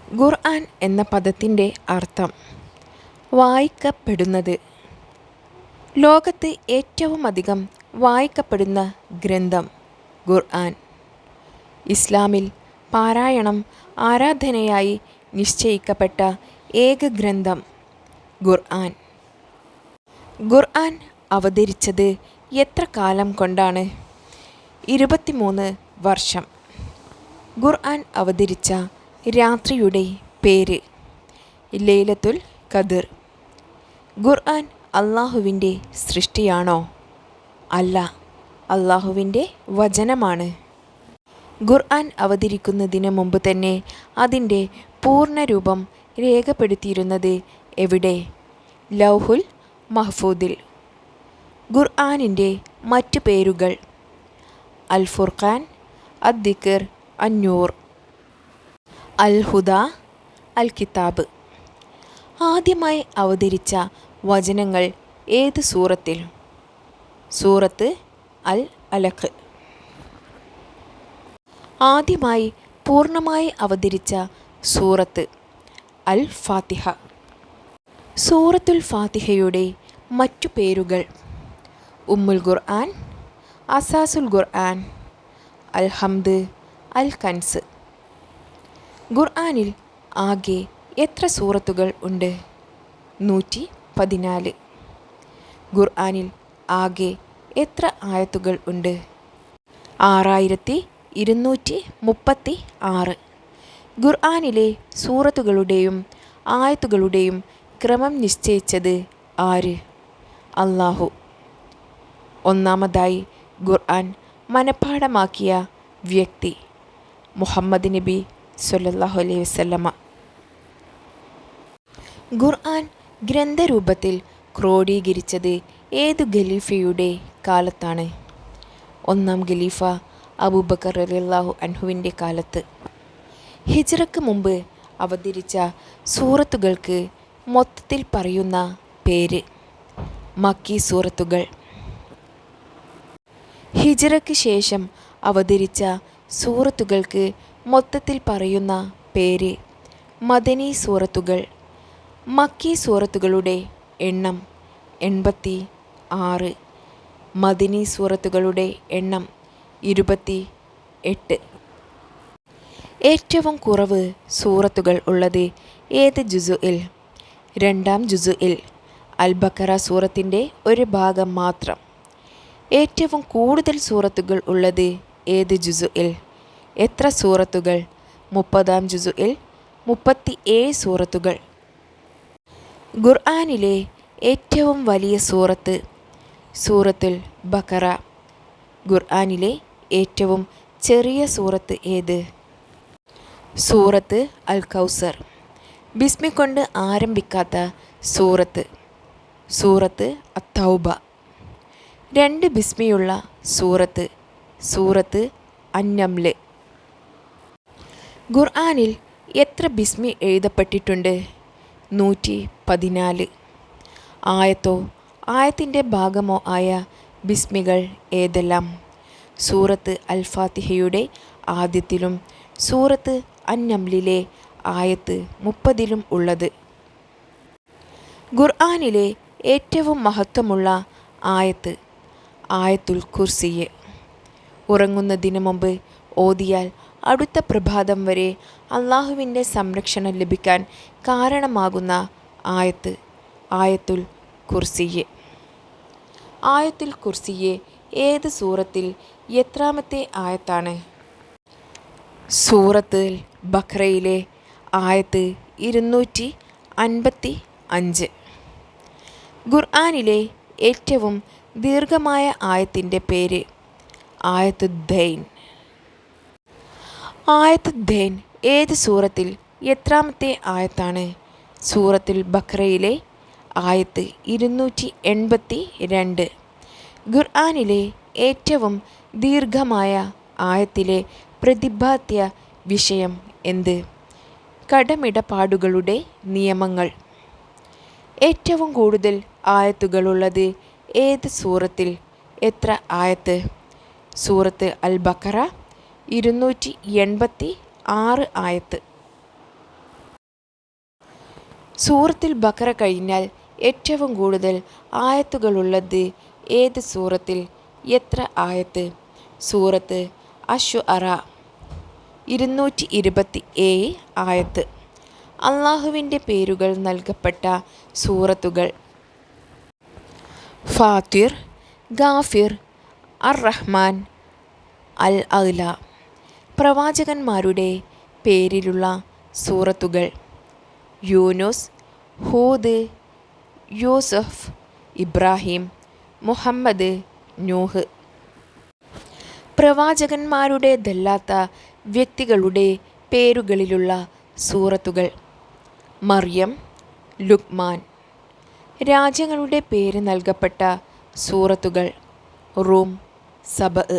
ഖുർആൻ എന്ന പദത്തിൻ്റെ അർത്ഥം വായിക്കപ്പെടുന്നത്. ലോകത്ത് ഏറ്റവുമധികം വായിക്കപ്പെടുന്ന ഗ്രന്ഥം ഖുർആൻ. ഇസ്ലാമിൽ പാരായണം ആരാധനയായി നിശ്ചയിക്കപ്പെട്ട ഏക ഗ്രന്ഥം ഖുർആൻ. ഖുർആൻ അവതരിച്ചത് എത്ര കാലം കൊണ്ടാണ്? 23 വർഷം. ഖുർആൻ അവതരിച്ച രാത്രിയുടെ പേര് ലൈലത്തുൽ ഖദ്ർ. ഖുർആൻ അള്ളാഹുവിൻ്റെ സൃഷ്ടിയാണോ? അല്ല, അള്ളാഹുവിൻ്റെ വചനമാണ്. ഖുർആൻ അവതരിക്കുന്നതിന് മുമ്പ് തന്നെ അതിൻ്റെ പൂർണ്ണരൂപം രേഖപ്പെടുത്തിയിരുന്നത് എവിടെ? ലൗഹുൽ മഹ്ഫൂദിൽ. ഖുർആനിൻ്റെ മറ്റു പേരുകൾ: അൽ ഫുർഖാൻ, അദ്ദിക്ർ, അന്നൂർ, അൽ ഹുദ, അൽ കിതാബ്. ആദ്യമായി അവതരിച്ച വചനങ്ങൾ ഏത് സൂറത്തിൽ? സൂറത്ത് അൽ അലഖ്. ആദ്യമായി പൂർണ്ണമായി അവതരിച്ച സൂറത്ത് അൽ ഫാത്തിഹ. സൂറത്തുൽ ഫാത്തിഹയുടെ മറ്റു പേരുകൾ: ഉമ്മുൽ ഖുർആൻ, അസാസുൽ ഖുർആൻ, അൽ ഹംദ്, അൽ കൻസ്. ഖുർആനിൽ ആകെ എത്ര സൂറത്തുകൾ ഉണ്ട്? 114. ഖുർആനിൽ ആകെ എത്ര ആയത്തുകൾ ഉണ്ട്? 6236. ഖുർആനിലെ സൂറത്തുകളുടെയും ആയത്തുകളുടെയും ക്രമം നിശ്ചയിച്ചത് ആര്? അല്ലാഹു. ഒന്നാമതായി ഖുർആൻ മനഃപാഠമാക്കിയ വ്യക്തി മുഹമ്മദ് നബി സ്വല്ലല്ലാഹു അലൈഹി വസല്ലമ. ഖുർആൻ ഗ്രന്ഥരൂപത്തിൽ ക്രോഡീകരിച്ചത് ഏതു ഖലീഫയുടെ കാലത്താണ്? ഒന്നാം ഖലീഫ അബൂബക്കർ റളിയല്ലാഹു അൻഹുവിൻ്റെ കാലത്ത്. ഹിജ്റക്ക് മുമ്പ് അവതരിച്ച സൂറത്തുകൾക്ക് മൊത്തത്തിൽ പറയുന്ന പേര് മക്കി സൂറത്തുകൾ. ഹിജ്റക്ക് ശേഷം അവതരിച്ച സൂറത്തുകൾക്ക് മൊത്തത്തിൽ പറയുന്ന പേര് മദനി സൂറത്തുകൾ. മക്കി സൂറത്തുകളുടെ എണ്ണം 86. മദനി സൂറത്തുകളുടെ എണ്ണം 28. ഏറ്റവും കുറവ് സൂറത്തുകൾ ഉള്ളത് ഏത് ജുസുഇൽ? രണ്ടാം ജുസുഇൽ. അൽ ബഖറ സൂറത്തിൻ്റെ ഒരു ഭാഗം മാത്രം. ഏറ്റവും കൂടുതൽ സൂറത്തുകൾ ഉള്ളത് ഏത് ജുസുഇൽ? എത്ര സൂറത്തുകൾ? 30-ാം ജുസുഇൽ 37 സൂറത്തുകൾ. ഖുർആനിലെ ഏറ്റവും വലിയ സൂറത്ത് സൂറത്തുൽ ബഖറ. ഖുർആനിലെ ഏറ്റവും ചെറിയ സൂറത്ത് ഏത്? സൂറത്ത് അൽ കൗസർ. ബിസ്മി കൊണ്ട് ആരംഭിക്കാത്ത സൂറത്ത് സൂറത്ത് അത്തൗബ. 2 ബിസ്മിയുള്ള സൂറത്ത് സൂറത്ത് അന്നംല്. ഖുർആനിൽ എത്ര ബിസ്മി എഴുതപ്പെട്ടിട്ടുണ്ട്? 114. ആയത്തോ ആയത്തിൻ്റെ ഭാഗമോ ആയ ബിസ്മികൾ ഏതെല്ലാം? സൂറത്ത് അൽ ഫാത്തിഹയുടെ ആദ്യത്തിലും സൂറത്ത് അന്നംലിലെ ആയത്ത് 30-ലും ഉള്ളത്. ഖുർആനിലെ ഏറ്റവും മഹത്വമുള്ള ആയത്ത് ആയത്തുൽ കുർസിയ്. ഉറങ്ങുന്നതിന് മുമ്പ് ഓതിയാൽ അടുത്ത പ്രഭാതം വരെ അള്ളാഹുവിൻ്റെ സംരക്ഷണം ലഭിക്കാൻ കാരണമാകുന്ന ആയത്ത് ആയത്തുൽ കുർസിയ്. ആയത്തുൽ കുർസിയ് ഏത് സൂറത്തിൽ എത്രാമത്തെ ആയത്താണ്? സൂറത്ത് ബഖറയിലെ ആയത്ത് 255. ഖുർആനിലെ ഏറ്റവും ദീർഘമായ ആയത്തിൻ്റെ പേര് ആയത്തുദ്ദൈൻ. ആയത്തുദ്ദൈൻ ഏത് സൂറത്തിൽ എത്രാമത്തെ ആയത്താണ്? സൂറത്തുൽ ബഖറയിലെ ആയത്ത് 282. ഖുർആനിലെ ഏറ്റവും ദീർഘമായ ആയത്തിലെ പ്രതിപാദ്യ വിഷയം എന്ത്? കടമിടപാടുകളുടെ നിയമങ്ങൾ. ഏറ്റവും കൂടുതൽ ആയത്തുകളുള്ളത് ഏത് സൂറത്തിൽ? എത്ര ആയത്ത്? സൂറത്ത് അൽ ബഖറ 286 ആയത്ത്. സൂറത്തുൽ ബഖറ കഴിഞ്ഞാൽ ഏറ്റവും കൂടുതൽ ആയത്തുകളുള്ളത് ഏത് സൂറത്തിൽ? എത്ര ആയത്ത്? സൂറത്ത് അശ്ശുഅറ 227 ആയത്ത്. അള്ളാഹുവിൻ്റെ പേരുകൾ നൽകപ്പെട്ട സൂറത്തുകൾ: ഫാത്തിർ, ഗാഫിർ, അർ-റഹ്മാൻ, അൽ-അഅ്ല. പ്രവാചകന്മാരുടെ പേരിലുള്ള സൂറത്തുകൾ: യൂനുസ്, ഹൂദ്, യൂസഫ്, ഇബ്രാഹിം, മുഹമ്മദ്, നൂഹ്. പ്രവാചകന്മാരുടേതല്ലാത്ത വ്യക്തികളുടെ പേരുകളിലുള്ള സൂറത്തുകൾ: മറിയം, ലുക്മാൻ. രാജ്യങ്ങളുടെ പേര് നൽകപ്പെട്ട സൂറത്തുകൾ: റൂം, സബഅ്.